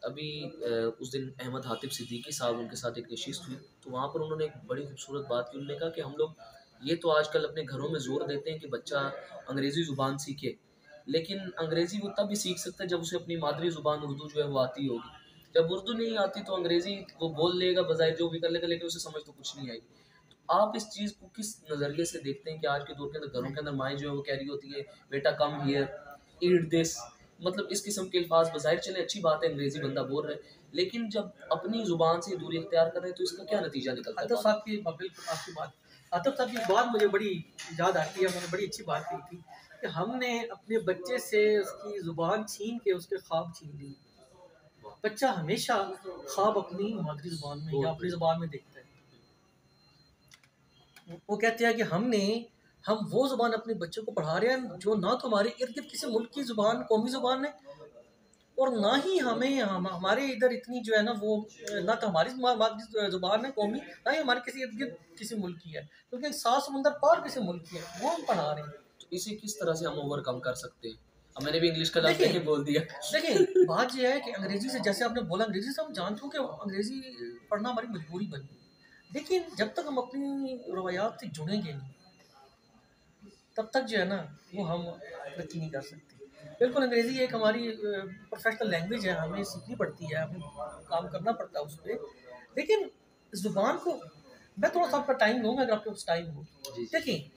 अभी उस दिन अहमद हातिब सिद्दीकी साहब उनके साथ एक नशिस्त हुई, तो वहाँ पर उन्होंने एक बड़ी खूबसूरत बात की। उन्होंने कहा कि हम लोग ये तो आजकल अपने घरों में ज़ोर देते हैं कि बच्चा अंग्रेज़ी ज़ुबान सीखे, लेकिन अंग्रेज़ी वो तब भी सीख सकता है जब उसे अपनी मादरी ज़ुबान उर्दू जो है वो आती होगी। जब उर्दू नहीं आती तो अंग्रेज़ी वो बोल लेगा, बज़ाहिर जो भी कर लेगा, लेकिन उसे समझ तो कुछ नहीं आएगी। तो आप इस चीज़ को किस नज़रिए से देखते हैं कि आज के दौर के अंदर घरों के अंदर माएँ जो है वो कह रही होती है, बेटा कम हियर, ईट दिस, मतलब इस किस्म के अल्फाज, बज़ाहिर चले अच्छी बात है अंग्रेज़ी बंदा बोल रहा है, लेकिन जब अपनी ज़ुबान से दूरी इख्तियार कर रहे हैं तो इसका क्या नतीजा निकलता है? आतिफ साहब की बिल्कुल आपकी बात, आतिफ साहब की बात मुझे बड़ी याद आती है। उन्होंने बड़ी अच्छी बात की थी कि हमने अपने बच्चे से उसकी ज़ुबान छीन के उसके ख्वाब छीन लिए। बच्चा हमेशा ख्वाब अपनी मादरी ज़ुबान में या अपनी ज़ुबान में देखता है। वो कहते हैं कि हम वो ज़ुबान अपने बच्चों को पढ़ा रहे हैं जो ना तो हमारे इर्द गिर्द किसी मुल्क की ज़ुबान, कौमी ज़ुबान है, और ना ही हमारे इधर इतनी जो है ना वो, ना तो हमारी मादरी ज़ुबान है कौमी, ना ही हमारे किसी इर्द गिर्द किसी मुल्क की है, क्योंकि सात समुंदर पार किसी मुल्क की है, वो हम पढ़ा रहे हैं। तो इसे किस तरह से हम ओवरकम कर सकते हैं? अब मैंने भी इंग्लिश का लफ्ज़ लेके बोल दिया। देखिए बात यह है कि अंग्रेज़ी से, जैसे आपने बोला, अंग्रेज़ी से हम जानते हो कि अंग्रेज़ी पढ़ना हमारी मजबूरी बन गई, लेकिन जब तक हम अपनी रवायात से जुड़ेंगे नहीं तब तक जो है ना वो हम तरक्की नहीं कर सकते। बिल्कुल अंग्रेज़ी एक हमारी प्रोफेशनल लैंग्वेज है, हमें सीखनी पड़ती है, हमें काम करना पड़ता है उस पर, लेकिन ज़ुबान को मैं थोड़ा सा आपका टाइम लूँगा अगर आपके पास टाइम हो। देखिए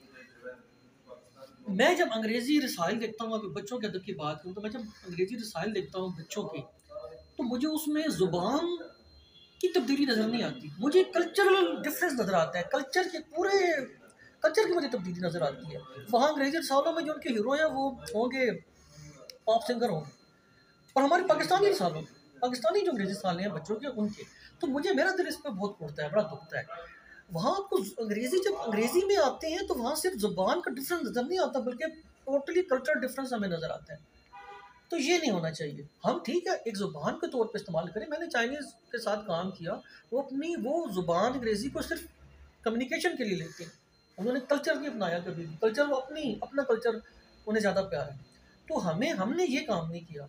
मैं जब अंग्रेज़ी रसायल देखता हूँ, अगर बच्चों के अदब की बात करूँ तो मैं जब अंग्रेज़ी रसायल देखता हूँ बच्चों के, तो मुझे उसमें ज़ुबान की तब्दीली नज़र नहीं आती, मुझे कल्चरल डिफरेंस नज़र आता है, कल्चर के पूरे कल्चर की मुझे तब्दीली नज़र आती है। वहाँ अंग्रेज़ी रसालों में जो उनके हीरो हैं वो होंगे पॉप सिंगर होंगे, और हमारे पाकिस्तानी रसालों, पाकिस्तानी जो अंग्रेज़ी रसाले हैं बच्चों के उनके, तो मुझे मेरा दिल इस पर बहुत टूटता है, बड़ा दुखता है। वहाँ आपको अंग्रेज़ी जब अंग्रेज़ी में आते हैं तो वहाँ सिर्फ ज़ुबान का डिफरेंस नज़र नहीं आता, बल्कि टोटली कल्चरल डिफरेंस हमें नज़र आता है। तो ये नहीं होना चाहिए। हम ठीक है एक ज़ुबान के तौर पे इस्तेमाल करें। मैंने चाइनीज़ के साथ काम किया, वो ज़ुबान अंग्रेज़ी को सिर्फ कम्युनिकेशन के लिए लेते हैं, उन्होंने कल्चर नहीं अपनाया कभी भी, कल्चर वो अपना कल्चर उन्हें ज़्यादा प्यारा है। तो हमने ये काम नहीं किया।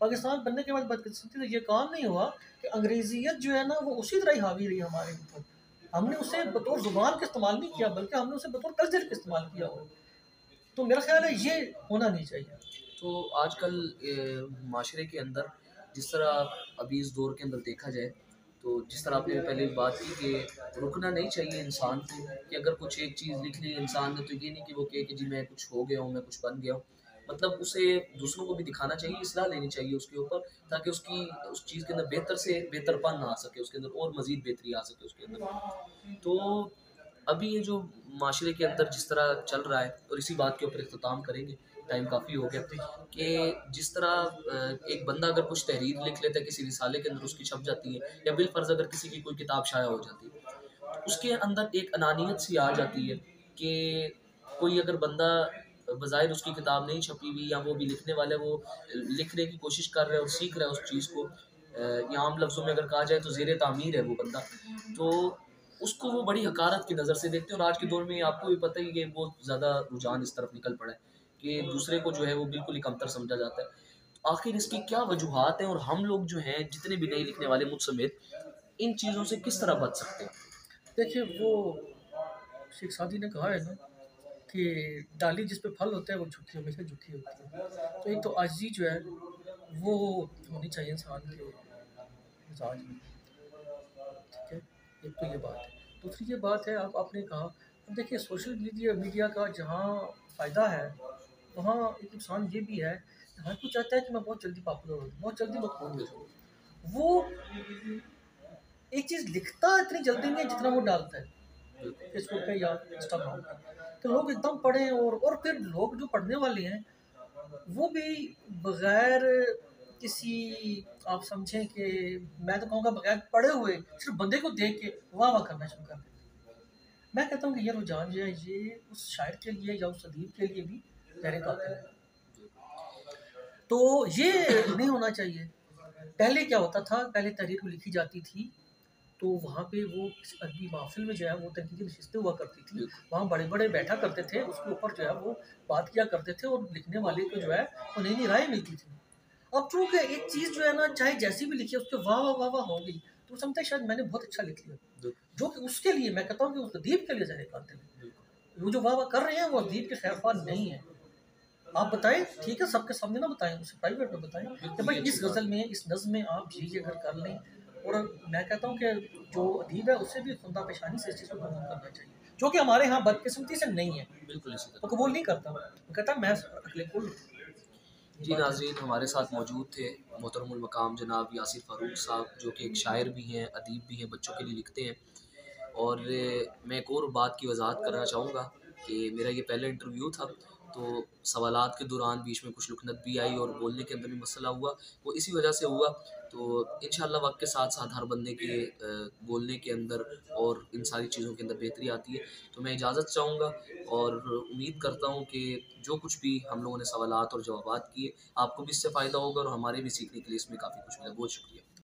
पाकिस्तान बनने के बाद बदकिस्मती से ये काम नहीं हुआ कि अंग्रेज़ियत जो है ना वो उसी तरह ही हावी रही हमारे ऊपर। हमने उसे बतौर ज़ुबान का इस्तेमाल नहीं किया, बल्कि हमने उसे बतौर कल्चर का इस्तेमाल किया हो। तो मेरा ख्याल है ये होना नहीं चाहिए। तो आजकल माशरे के अंदर जिस तरह अभी इस दौर के अंदर देखा जाए, तो जिस तरह आपने पहले बात की कि रुकना नहीं चाहिए इंसान को, कि अगर कुछ एक चीज़ लिख ली इंसान ने तो ये नहीं कि वो कहे कि जी मैं कुछ हो गया हूँ, मैं कुछ बन गया हूँ। मतलब उसे दूसरों को भी दिखाना चाहिए, इस्लाह लेनी चाहिए उसके ऊपर, ताकि उसकी उस चीज़ के अंदर बेहतर से बेहतरपन आ सके, उसके अंदर और मज़ीद बेहतरी आ सके उसके अंदर। तो अभी ये जो माशरे के अंदर जिस तरह चल रहा है, और इसी बात के ऊपर इख्तिताम करेंगे, टाइम काफ़ी हो गया, कि जिस तरह एक बंदा अगर कुछ तहरीर लिख लेता है किसी रिसाले के अंदर, उसकी छप जाती है, या बिलफर्ज अगर किसी की कोई किताब शाया हो जाती है, तो उसके अंदर एक अनानियत सी आ जाती है कि कोई अगर बंदा बज़ाहिर उसकी किताब नहीं छपी हुई, या वो भी लिखने वाला है, वो लिखने की कोशिश कर रहा है और सीख रहा है उस चीज़ को, या आम लफ्ज़ों में अगर कहा जाए तो ज़ेर तामीर है वो बंदा, तो उसको वो बड़ी हकारत की नज़र से देखते हैं। और आज के दौर में आपको भी पता ही है बहुत ज़्यादा रुझान इस तरफ निकल पड़ा है कि दूसरे को जो है वो बिल्कुल ही कमतर समझा जाता है। तो आखिर इसकी क्या वजूहात हैं, और हम लोग जो हैं जितने भी नए लिखने वाले मुझ समेत, इन चीज़ों से किस तरह बच सकते हैं? देखिए वो शेख सादी ने कहा है ना कि डाली जिस पे फल होता है वो झुकी, हमेशा झुकी होती है। तो एक तो आजिज़ी जो है वो होनी चाहिए इंसान के मिजाज में, ठीक है। एक तो ये बात है। दूसरी ये बात है, आपने कहा, अब देखिए सोशल मीडिया का जहाँ फ़ायदा है वहाँ एक नुकसान ये भी है, हर कोई चाहता है कि मैं बहुत जल्दी पॉपुलर हो जाऊँ, बहुत जल्दी मकबूल हो जाऊँ। वो एक चीज़ लिखता इतनी जल्दी नहीं है जितना वो डालता है फेसबुक पे या इंस्टाग्राम पे। तो लोग एकदम पढ़ें, और फिर लोग जो पढ़ने वाले हैं वो भी बगैर किसी, आप समझें कि मैं तो कहूँगा बगैर पढ़े हुए सिर्फ बंदे को देख के वाह वाह करना शुरू कर देते हैं। मैं कहता हूँ कि ये रुझान जो है ये उस शायर के लिए या उस अदीब के लिए भी गहरे कातिल है। तो ये नहीं होना चाहिए। पहले क्या होता था, पहले तहरीर को लिखी जाती थी तो वहाँ पे वो किसी अदबी महफ़िल में जो है वो तनकीदी नशिस्तें हुआ करती थी। वहाँ बड़े-बड़े बैठा करते थे, उसके ऊपर जो है वो बात किया करते थे और लिखने वाले को जो है वो नई-नई राय मिलती थी। अब चूँकि एक चीज़ जो है ना, चाहे जैसी भी लिखी है, उसपे वाह, वाह, वाह, वाह हो गई, तो समझता है शायद मैंने बहुत अच्छा लिख लिया। बिल्कुल, जो कि उसके लिए मैं कहता हूँ कि उस अदीब के लिए ज़ाहिर कातिल है। बिल्कुल। वो जो वाह-वाह कर रहे हैं, वो अदीब के खैरख्वाह नहीं है। आप बताएँ, ठीक है, सबके सामने ना बताएँ, उसे प्राइवेट में बताएँ कि बिल्कुल, भाई ये अच्छी इस बात गज़ल में, इस नज़्म में आप ये अगर कर लें, और मैं कहता हूँ कि जो अदीब है, उसे भी खुंदा पेशानी से इस चीज़ को कबूल करना चाहिए, जो कि हमारे यहाँ बदकिस्मती से नहीं है। है। बिल्कुल इसी वो तरह। कबूल नहीं करता, वो कहता है मैं अक्ल कुल हूँ। ये जी बात है। नाज़रीन, हमारे साथ मौजूद थे मोहतरमुल मकाम जनाब यासिर फ़ारूक साहब, जो कि एक शायर भी हैं, अदीब भी हैं, बच्चों के लिए लिखते हैं। और मैं एक और बात की वजाहत करना चाहूँगा कि मेरा ये पहला इंटरव्यू था, तो सवालात के दौरान बीच में कुछ लुकनत भी आई और बोलने के अंदर भी मसला हुआ, वो इसी वजह से हुआ। तो इंशाल्लाह वक्त के साथ साथ हर बंदे के बोलने के अंदर और इन सारी चीज़ों के अंदर बेहतरी आती है। तो मैं इजाज़त चाहूँगा और उम्मीद करता हूँ कि जो कुछ भी हम लोगों ने सवालात और जवाबात किए, आपको भी इससे फ़ायदा होगा और हमारे भी सीखने के लिए इसमें काफ़ी कुछ मिला। बहुत शुक्रिया।